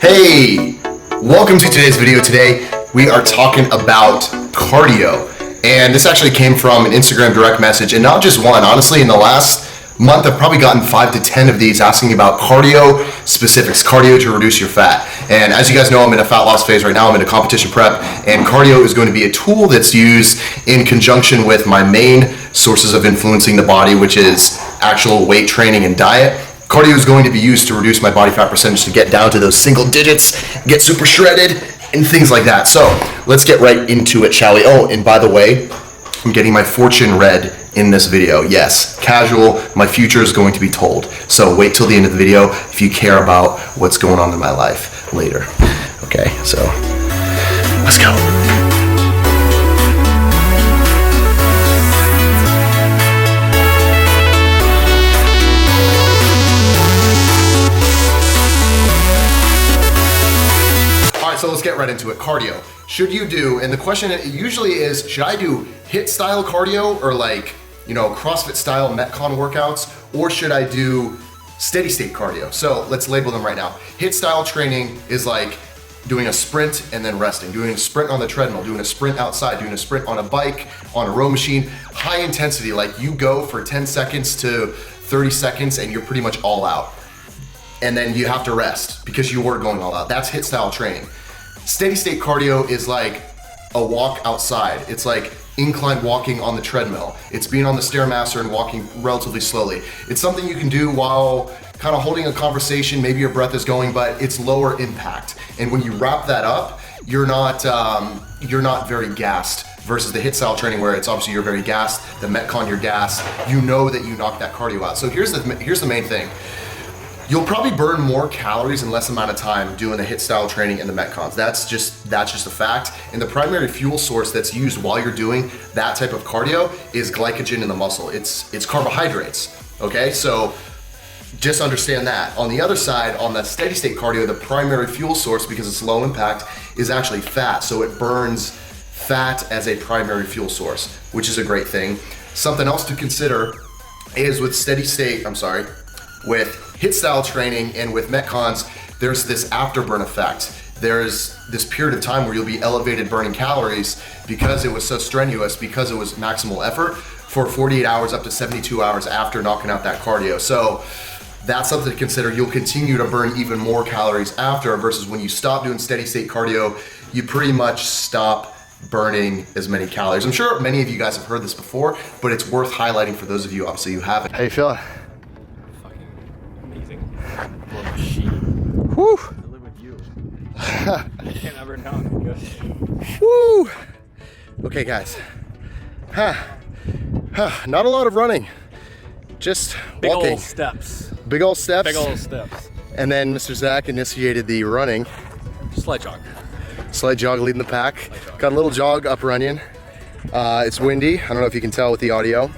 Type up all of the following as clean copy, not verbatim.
Hey, welcome to today's video. Today we are talking about cardio, and this actually came from an Instagram direct message, and not just one. Honestly, in the last month I've probably gotten 5 to 10 of these asking about cardio specifics, cardio to reduce your fat. And as you guys know, I'm in a fat loss phase right now. I'm in a competition prep, and cardio is going to be a tool that's used in conjunction with my main sources of influencing the body, which is actual weight training and diet. Cardio is going to be used to reduce my body fat percentage to get down to those single digits, get super shredded, and things like that. So let's get right into it, shall we? Oh, and by the way, I'm getting my fortune read in this video. Yes, casual, my future is going to be told. So wait till the end of the video if you care about what's going on in my life later. Okay, so let's go. So let's get right into it. Cardio. Should you do, and the question usually is, should I do HIIT style cardio or like, CrossFit style Metcon workouts, or should I do steady state cardio? So let's label them right now. HIIT style training is like doing a sprint and then resting, doing a sprint on the treadmill, doing a sprint outside, doing a sprint on a bike, on a row machine, high intensity, like you go for 10 seconds to 30 seconds and you're pretty much all out. And then you have to rest because you were going all out. That's HIIT style training. Steady state cardio is like a walk outside. It's like incline walking on the treadmill. It's being on the Stairmaster and walking relatively slowly. It's something you can do while kind of holding a conversation, maybe your breath is going, but it's lower impact. And when you wrap that up, you're not very gassed versus the HIIT style training where it's obviously you're very gassed, the Metcon you're gassed, you know that you knock that cardio out. So here's the main thing. You'll probably burn more calories in less amount of time doing the HIIT style training and the Metcons. That's just a fact. And the primary fuel source that's used while you're doing that type of cardio is glycogen in the muscle. It's carbohydrates, okay? So just understand that. On the other side, on the steady state cardio, the primary fuel source, because it's low impact, is actually fat. So it burns fat as a primary fuel source, which is a great thing. Something else to consider is with with HIIT style training and with Metcons, there's this afterburn effect. There's this period of time where you'll be elevated burning calories because it was so strenuous, because it was maximal effort for 48 hours up to 72 hours after knocking out that cardio. So that's something to consider. You'll continue to burn even more calories after versus when you stop doing steady state cardio, you pretty much stop burning as many calories. I'm sure many of you guys have heard this before, but it's worth highlighting for those of you obviously who haven't. How you feeling? Woo! I live with you. I can't ever know. Woo! Okay, guys. Not a lot of running. Just big walking. Old steps. Big old steps. Big old steps. And then Mr. Zach initiated the running. Slight jog. Slight jog leading the pack. Got a little jog up Runyon. It's windy. I don't know if you can tell with the audio.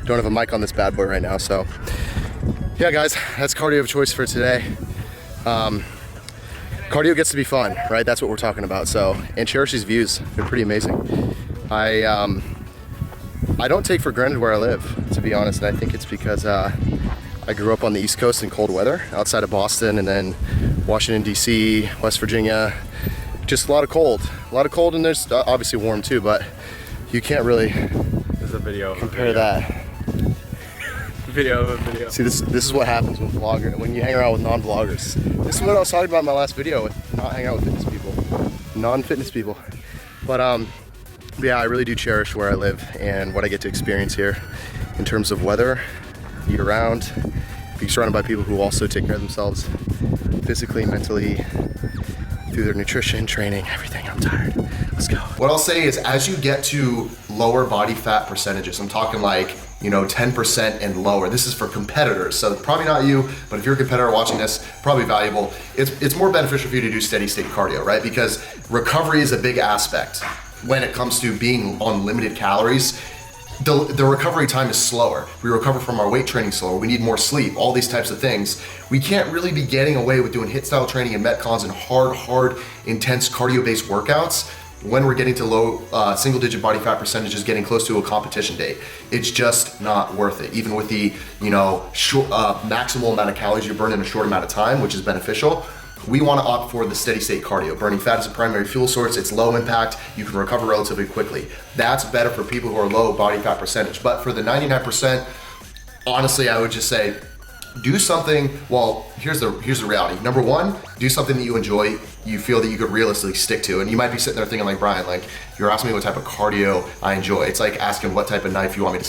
Don't have a mic on this bad boy right now, so. Yeah, guys, that's cardio of choice for today. Cardio gets to be fun, right? That's what we're talking about. So, and cherish these views. They're pretty amazing. I don't take for granted where I live, to be honest. And I think it's because I grew up on the East Coast in cold weather, outside of Boston, and then Washington, D.C., West Virginia. Just a lot of cold, and there's obviously warm too, but you can't really compare that. Video. See, this is what happens when you hang around with non-vloggers. This is what I was talking about in my last video, with not hanging out with fitness people, non-fitness people. But yeah, I really do cherish where I live and what I get to experience here in terms of weather, year-round, being surrounded by people who also take care of themselves physically, mentally, through their nutrition, training, everything. I'm tired. Let's go. What I'll say is, as you get to lower body fat percentages, I'm talking like 10% and lower. This is for competitors, so probably not you, but if you're a competitor watching this, probably valuable. It's more beneficial for you to do steady state cardio, right? Because recovery is a big aspect when it comes to being on limited calories. The recovery time is slower. We recover from our weight training slower. We need more sleep, all these types of things. We can't really be getting away with doing HIIT style training and Metcons and hard, intense cardio-based workouts when we're getting to low single digit body fat percentages, getting close to a competition day. It's just not worth it. Even with the, you know, short, maximal amount of calories you burn in a short amount of time, which is beneficial, we want to opt for the steady state cardio. Burning fat is a primary fuel source, it's low impact, you can recover relatively quickly. That's better for people who are low body fat percentage. But for the 99%, honestly, I would just say, do something, well, here's the reality. Number one, do something that you enjoy, you feel that you could realistically stick to. And you might be sitting there thinking like, Brian, like, you're asking me what type of cardio I enjoy. It's like asking what type of knife you want me to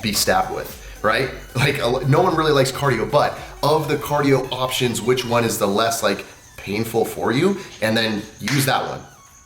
be stabbed with, right? Like, no one really likes cardio, but of the cardio options, which one is the less like painful for you? And then use that one,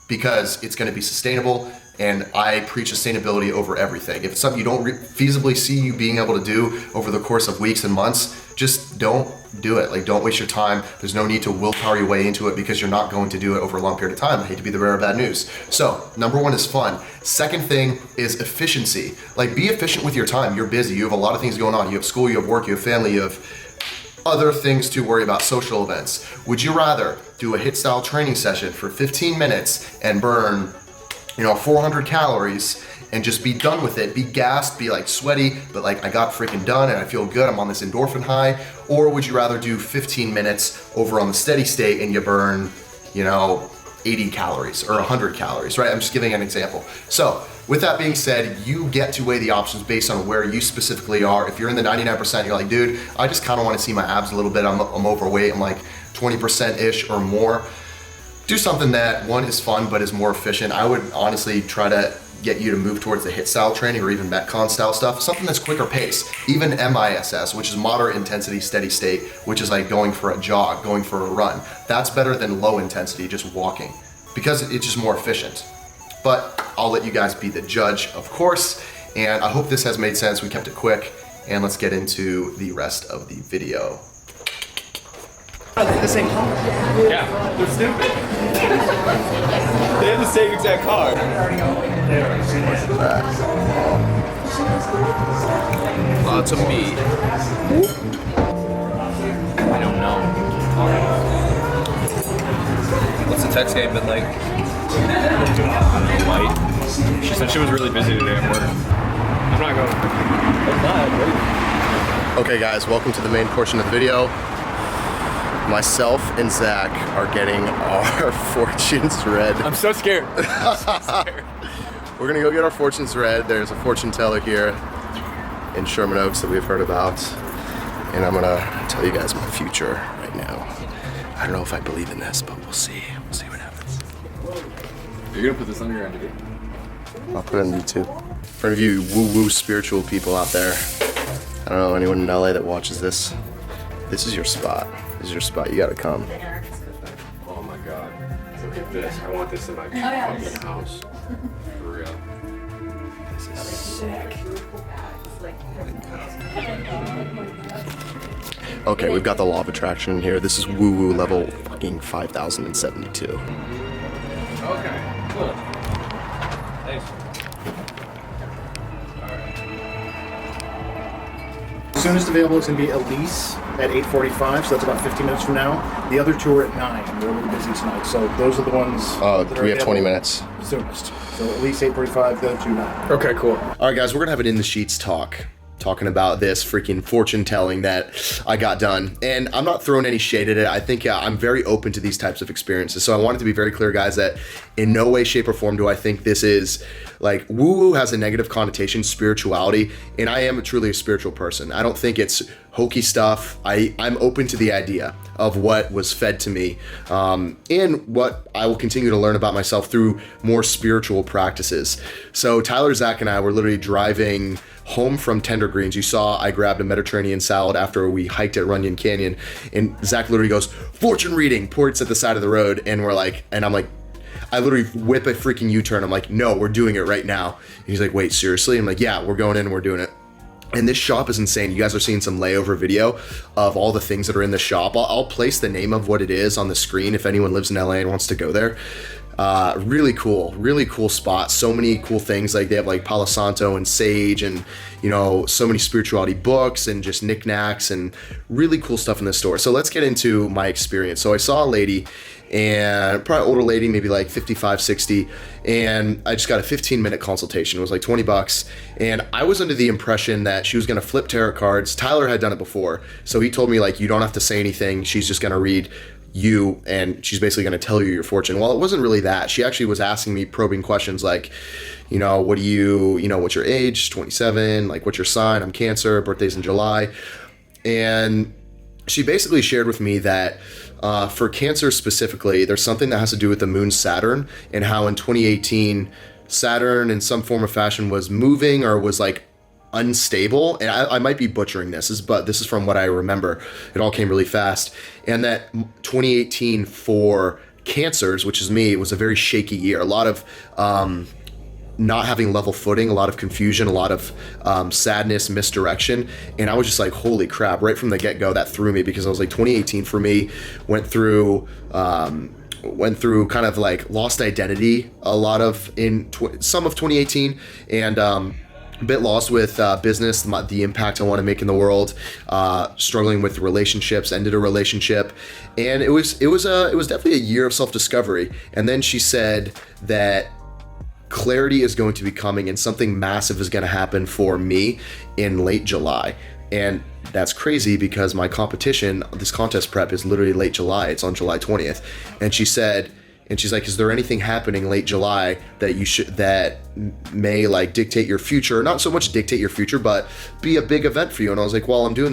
because it's gonna be sustainable. And I preach sustainability over everything. If it's something you don't feasibly see you being able to do over the course of weeks and months, just don't do it. Like, don't waste your time. There's no need to willpower your way into it, because you're not going to do it over a long period of time. I hate to be the bearer of bad news. So, number one is fun. Second thing is efficiency. Like, be efficient with your time. You're busy, you have a lot of things going on. You have school, you have work, you have family, you have other things to worry about, social events. Would you rather do a HIIT style training session for 15 minutes and burn 400 calories and just be done with it, be gassed, be like sweaty, but like, I got freaking done and I feel good, I'm on this endorphin high? Or would you rather do 15 minutes over on the steady state and you burn, 80 calories or 100 calories, right? I'm just giving an example. So with that being said, you get to weigh the options based on where you specifically are. If you're in the 99%, you're like, dude, I just kind of want to see my abs a little bit, I'm overweight, I'm like 20%-ish or more. Do something that, one, is fun but is more efficient. I would honestly try to get you to move towards the HIIT style training or even Metcon style stuff, something that's quicker pace. Even MISS, which is moderate intensity steady state, which is like going for a jog, going for a run. That's better than low intensity, just walking, because it's just more efficient. But I'll let you guys be the judge, of course, and I hope this has made sense. We kept it quick, and let's get into the rest of the video. The same car. Yeah, they're stupid. They have the same exact car. Lots of meat. I don't know. What's the text game been like? Light. She said she was really busy today at work. I'm not going. Okay guys, welcome to the main portion of the video. Myself and Zach are getting our fortunes read. I'm so scared. We're gonna go get our fortunes read. There's a fortune teller here in Sherman Oaks that we've heard about. And I'm gonna tell you guys my future right now. I don't know if I believe in this, but we'll see. We'll see what happens. You're gonna put this on your end, I'll put it on YouTube. For any of you woo-woo spiritual people out there, I don't know anyone in LA that watches this. This is your spot. This is your spot. You gotta come. Oh my god. Look at this. I want this in my fucking house. For real. This is sick. Okay, we've got the law of attraction here. This is woo-woo level fucking 5072. Okay, cool. Thanks. Soonest available is going to be Elise at 8:45, so that's about 15 minutes from now. The other two are at 9. We're a little busy tonight, so those are the ones. That are We have 20 available minutes. Soonest. So Elise 8:45, the other two 9. Okay, cool. All right, guys, we're gonna have an in the sheets talking about this freaking fortune telling that I got done. And I'm not throwing any shade at it. I think I'm very open to these types of experiences. So I wanted to be very clear, guys, that in no way, shape, or form do I think this is like woo-woo has a negative connotation, spirituality, and I am truly a spiritual person. I don't think it's hokey stuff. I'm open to the idea of what was fed to me and what I will continue to learn about myself through more spiritual practices. So Tyler, Zach, and I were literally driving home from Tender Greens. You saw I grabbed a Mediterranean salad after we hiked at Runyon Canyon, and Zach literally goes, fortune reading, ports at the side of the road, and I'm like, I literally whip a freaking U-turn. I'm like, no, we're doing it right now. And he's like, wait, seriously? I'm like, yeah, we're going in and we're doing it. And this shop is insane. You guys are seeing some layover video of all the things that are in the shop. I'll place the name of what it is on the screen if anyone lives in LA and wants to go there. Really cool spot. So many cool things. Like they have like Palo Santo and sage and, so many spirituality books and just knickknacks and really cool stuff in the store. So let's get into my experience. So I saw a lady and probably older lady, maybe like 55, 60. And I just got a 15-minute consultation. It was like $20. And I was under the impression that she was going to flip tarot cards. Tyler had done it before. So he told me, like, you don't have to say anything. She's just going to read you, and she's basically going to tell you your fortune. Well, it wasn't really that. She actually was asking me probing questions like, what do you, what's your age? 27. Like, what's your sign? I'm Cancer. Birthday's in July. And she basically shared with me that for Cancer specifically, there's something that has to do with the moon Saturn, and how in 2018, Saturn in some form or fashion was moving or was like unstable. And I might be butchering this, but this is from what I remember. It all came really fast. And that 2018 for Cancers, which is me, it was a very shaky year. A lot of not having level footing, a lot of confusion, a lot of sadness, misdirection. And I was just like, holy crap, right from the get-go, that threw me, because I was like, 2018 for me went through kind of like lost identity a lot of some of 2018, and a bit lost with business, the impact I want to make in the world, struggling with relationships, ended a relationship. And it was definitely a year of self-discovery. And then she said that clarity is going to be coming and something massive is going to happen for me in late July. And that's crazy because my competition, this contest prep, is literally late July. It's on July 20th. And she's like, is there anything happening late July that may like dictate your future? Not so much dictate your future, but be a big event for you. And I was like, well, I'm doing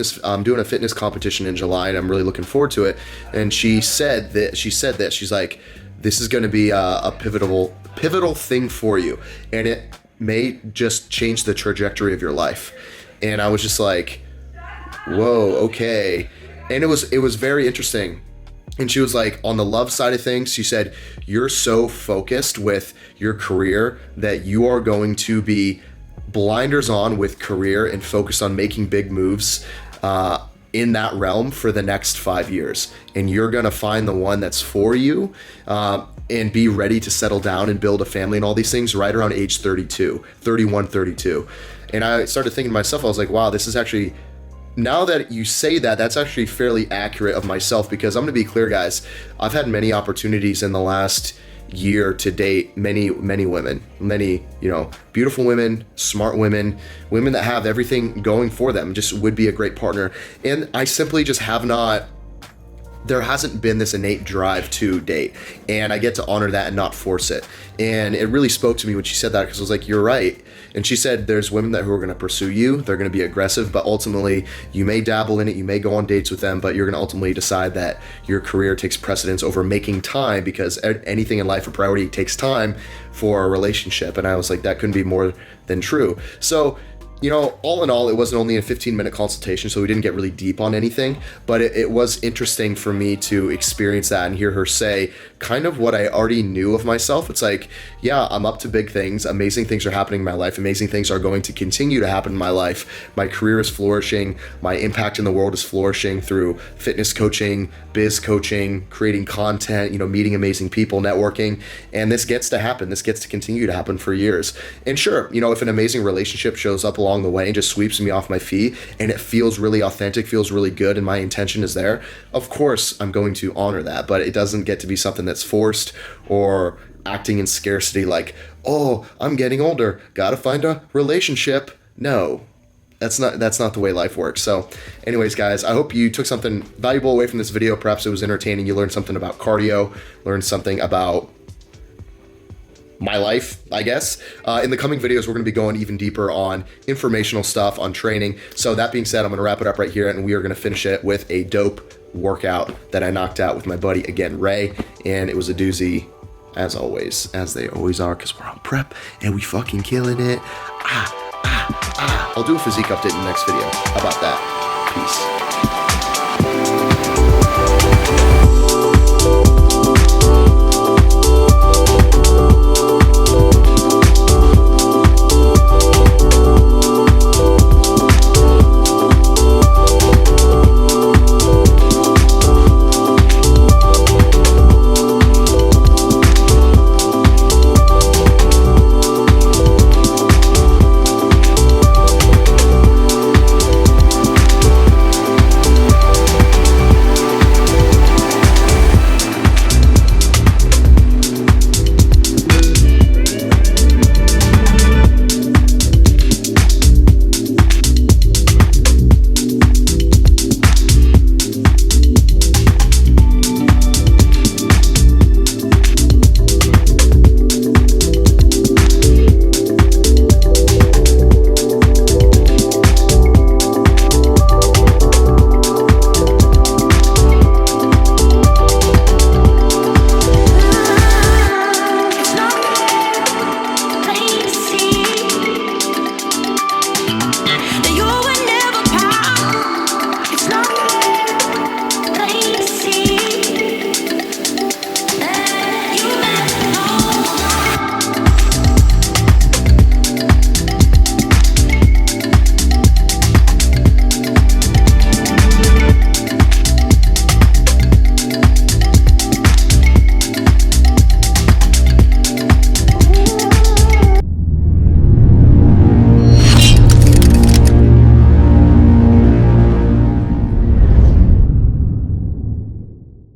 a fitness competition in July and I'm really looking forward to it. And she said that she's like, this is going to be a pivotal thing for you, and it may just change the trajectory of your life. And I was just like, whoa, okay. And it was very interesting. And she was like, on the love side of things, she said, you're so focused with your career that you are going to be blinders on with career and focused on making big moves in that realm for the next 5 years. And you're going to find the one that's for you, and be ready to settle down and build a family and all these things right around age 31, 32. And I started thinking to myself, I was like, wow, this is actually, now that you say that, that's actually fairly accurate of myself, because I'm going to be clear, guys. I've had many opportunities in the last year to date, many women, beautiful women, smart women that have everything going for them, just would be a great partner. And I simply just there hasn't been this innate drive to date, and I get to honor that and not force it. And it really spoke to me when she said that, because I was like, you're right. And she said, there's women who are going to pursue you, they're going to be aggressive, but ultimately you may dabble in it, you may go on dates with them, but you're going to ultimately decide that your career takes precedence over making time, because anything in life, a priority takes time for a relationship. And I was like, that couldn't be more than true. So, all in all, it wasn't only a 15-minute consultation, so we didn't get really deep on anything, but it was interesting for me to experience that and hear her say kind of what I already knew of myself. It's like, yeah, I'm up to big things. Amazing things are happening in my life. Amazing things are going to continue to happen in my life. My career is flourishing. My impact in the world is flourishing through fitness coaching, biz coaching, creating content, meeting amazing people, networking. And this gets to happen. This gets to continue to happen for years. And sure, if an amazing relationship shows up along the way and just sweeps me off my feet and it feels really authentic, feels really good, and my intention is there, of course I'm going to honor that. But it doesn't get to be something that's forced or acting in scarcity, like, oh, I'm getting older, gotta find a relationship. No, that's not the way life works. So anyways, guys, I hope you took something valuable away from this video. Perhaps it was entertaining. You learned something about cardio, learned something about my life, I guess. In the coming videos, we're going to be going even deeper on informational stuff, on training. So that being said, I'm going to wrap it up right here, and we are going to finish it with a dope workout that I knocked out with my buddy, again, Ray. And it was a doozy, as always, as they always are, because we're on prep and we fucking killing it. I'll do a physique update in the next video. How about that? Peace.